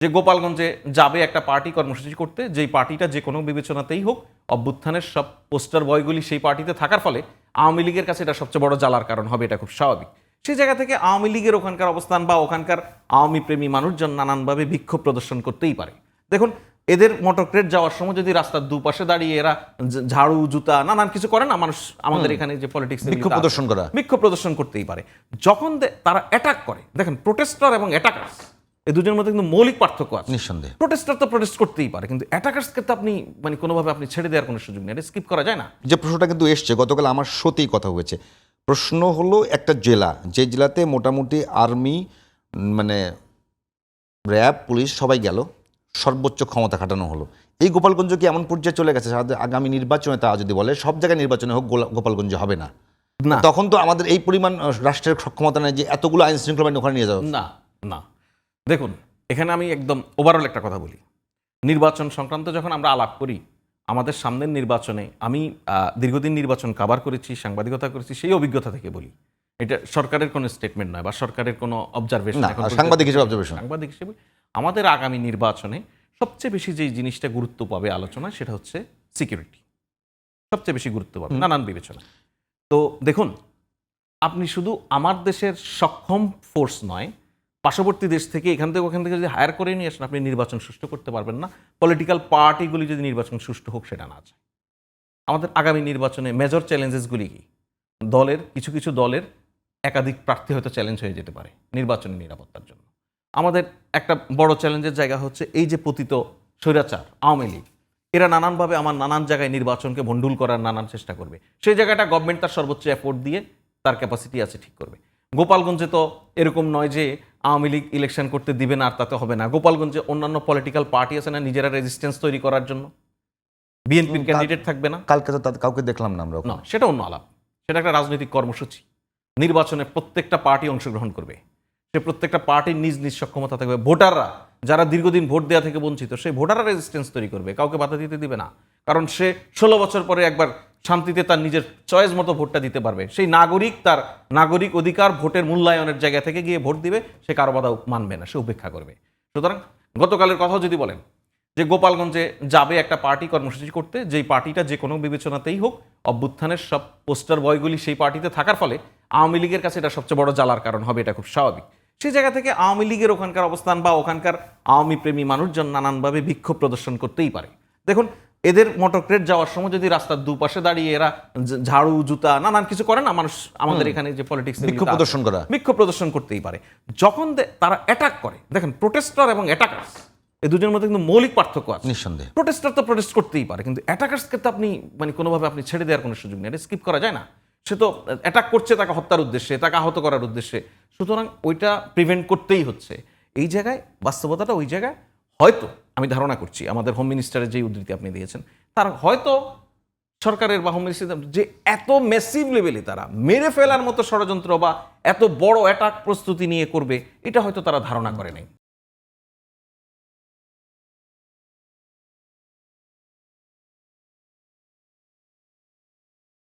যে গোপালগঞ্জে যাবে একটা পার্টি কর্মসূচি করতে, যেই পার্টিটা যে কোনো বিবেচনাতেই হোক অভ্যুত্থানের সব পোস্টার বয়গুলি সেই পার্টিতে থাকার ফলে আওয়ামী লীগের কাছে এটা সবচেয়ে বড় জ্বালার কারণ হবে, এটা খুব স্বাভাবিক। সেই জায়গা থেকে আওয়ামী লীগের ওখানকার অবস্থান বা ওখানকার আওয়ামী প্রেমী মানুষজন নানানভাবে বিক্ষোভ প্রদর্শন করতেই পারে। দেখুন, এদের মোটরক্রেট যাওয়ার সময় যদি রাস্তার দুপাশে দাঁড়িয়ে এরা ঝাড়ু জুতা নানান কিছু করে না, মানুষ আমাদের এখানে যে পলিটিক্স বিক্ষোভ প্রদর্শন করতেই পারে। যখন তারা অ্যাটাক করে, দেখেন প্রোটেস্টার এবং অ্যাটাকার্স এই দুজনের মধ্যে কিন্তু মৌলিক পার্থক্য আছে। নিঃসন্দেহে প্রোটেস্টার তো প্রোটেস্ট করতেই পারে, কিন্তু অ্যাটাকার্সকে তো আপনি কোনোভাবে আপনি ছেড়ে দেওয়ার কোনো সুযোগ নেই, এটা স্কিপ করা যায় না। যে প্রশ্নটা কিন্তু এসছে, গতকাল আমার শোতেই কথা হয়েছে। প্রশ্ন হলো একটা জেলা, যে জেলাতে মোটামুটি আর্মি র্যাব পুলিশ সবাই গেল, সর্বোচ্চ ক্ষমতা খাটানো হলো। এই গোপালগঞ্জ কি এমন পর্যায়ে চলে গেছে আগামী নির্বাচনে তা যদি বলে সব জায়গায় নির্বাচনে হোক গোপালগঞ্জে হবে না, তখন তো আমাদের এই পরিমাণ রাষ্ট্রের সক্ষমতা নেই যে এতগুলো আইন শৃঙ্খলা ওখানে নিয়ে যাওয়া। না না, দেখুন এখানে আমি একদম ওভারঅল একটা কথা বলি। নির্বাচন সংক্রান্ত যখন আমরা আলাপ করি, আমাদের সামনের নির্বাচনে আমি দীর্ঘদিন নির্বাচন কাভার করেছি, সাংবাদিকতা করেছি, সেই অভিজ্ঞতা থেকে বলি, এটা সরকারের কোনো স্টেটমেন্ট নয় বা সরকারের কোনো অবজারভেশন, সাংবাদিক হিসেবে আমাদের আগামী নির্বাচনে সবচেয়ে বেশি যে জিনিসটা গুরুত্ব পাবে আলোচনা, সেটা হচ্ছে সিকিউরিটি, সবচেয়ে বেশি গুরুত্ব পাবে নানান বিবেচনা। তো দেখুন, আপনি শুধু আমার দেশের সক্ষম ফোর্স নয়, পার্শ্ববর্তী দেশ থেকে এখান থেকে ওখান থেকে যদি হায়ার করে নিয়ে আসেন, আপনি নির্বাচন সুষ্ঠু করতে পারবেন না। পলিটিক্যাল পার্টিগুলি যদি নির্বাচন সুষ্ঠু হোক সেটা না চায়। আমাদের আগামী নির্বাচনে মেজর চ্যালেঞ্জেসগুলি কি? দলের কিছু কিছু দলের একাধিক প্রার্থী হয়তো চ্যালেঞ্জ হয়ে যেতে পারে নির্বাচনী নিরাপত্তার জন্য। আমাদের একটা বড় চ্যালেঞ্জের জায়গা হচ্ছে এই যে পতিত স্বৈরাচার আওয়ামী লীগ, এরা নানানভাবে আমার নানান জায়গায় নির্বাচনকে ভণ্ডুল করার নানান চেষ্টা করবে। সেই জায়গাটা গভর্নমেন্ট তার সর্বোচ্চ এফোর্ট দিয়ে তার ক্যাপাসিটি আছে ঠিক করবে। গোপালগঞ্জে তো এরকম নয় যে আওয়ামী লীগ ইলেকশন করতে দিবে না আর তাতে হবে না। গোপালগঞ্জে অন্যান্য পলিটিক্যাল পার্টি আছে না নিজেরা রেজিস্ট্যান্স তৈরি করার জন্য, বিএনপির ক্যান্ডিডেট থাকবে না, কালকে তো কাউকে দেখলাম না আমরা। না, সেটা অন্য আলাপ, সেটা একটা রাজনৈতিক কর্মসূচি। নির্বাচনে প্রত্যেকটা পার্টি অংশগ্রহণ করবে, সে প্রত্যেকটা পার্টির নিজ নিজ সক্ষমতা থাকবে। ভোটাররা যারা দীর্ঘদিন ভোট দেওয়া থেকে বঞ্চিত, সেই ভোটাররা রেজিস্ট্যান্স তৈরি করবে, কাউকে বাধা দিতে দিবে না। কারণ সে 16 বছর পরে একবার শান্তিতে তার নিজের চয়েস মতো ভোটটা দিতে পারবে। সেই নাগরিক তার নাগরিক অধিকার ভোটের মূল্যায়নের জায়গা থেকে গিয়ে ভোট দিবে, সে কারো বাধা মানবে না, সে উপেক্ষা করবে। সুতরাং গতকালের কথাও যদি বলেন যে গোপালগঞ্জে যাবে একটা পার্টি কর্মসূচি করতে, যেই পার্টিটা যে কোনো বিবেচনাতেই হোক অভ্যুত্থানের সব পোস্টার বয়গুলি সেই পার্টিতে থাকার ফলে আওয়ামী লীগের কাছে এটা সবচেয়ে বড় জ্বালার কারণ হবে, এটা খুব স্বাভাবিক। সেই জায়গা থেকে আওয়ামী লীগের ওখানকার অবস্থান বা ওখানকার আওয়ামী প্রেমী মানুষজন নানানভাবে বিক্ষোভ প্রদর্শন করতেই পারে। দেখুন, এদের মোটরক্রেট যাওয়ার সময় যদি রাস্তার দুপাশে দাঁড়িয়ে এরা ঝাড়ু জুতা নানান কিছু করে না, মানুষ আমাদের এখানে যে পলিটিক্স বিক্ষোভ প্রদর্শন করতেই পারে। যখন তারা অ্যাটাক করে, দেখেন প্রোটেস্টার এবং অ্যাটাকার্স এই দুজনের মধ্যে কিন্তু মৌলিক পার্থক্য আছে। নিঃসন্দেহে প্রোটেস্টার তো প্রোটেস্ট করতেই পারে, কিন্তু অ্যাটাকার্সকে তো আপনি কোনোভাবে আপনি ছেড়ে দেওয়ার কোনো সুযোগ নেই, এটা স্কিপ করা যায় না। সে তো অ্যাটাক করছে তাকে হত্যার উদ্দেশ্যে, তাকে আহত করার উদ্দেশ্যে, সুতরাং ওইটা প্রিভেন্ট করতেই হচ্ছে। এই জায়গায় বাস্তবতাটা ওই জায়গায় হয়তো আমি ধারণা করছি আমাদের হোম মিনিস্টারের যে উদ্ধৃতি আপনি দিয়েছেন, তার হয়তো সরকারের বা হোম মিনিস্টার যে এত ম্যাসিভ লেভেলে তারা মেরে ফেলার মতো ষড়যন্ত্র বা এত বড় অ্যাটাক প্রস্তুতি নিয়ে করবে, এটা হয়তো তারা ধারণা করে নাই।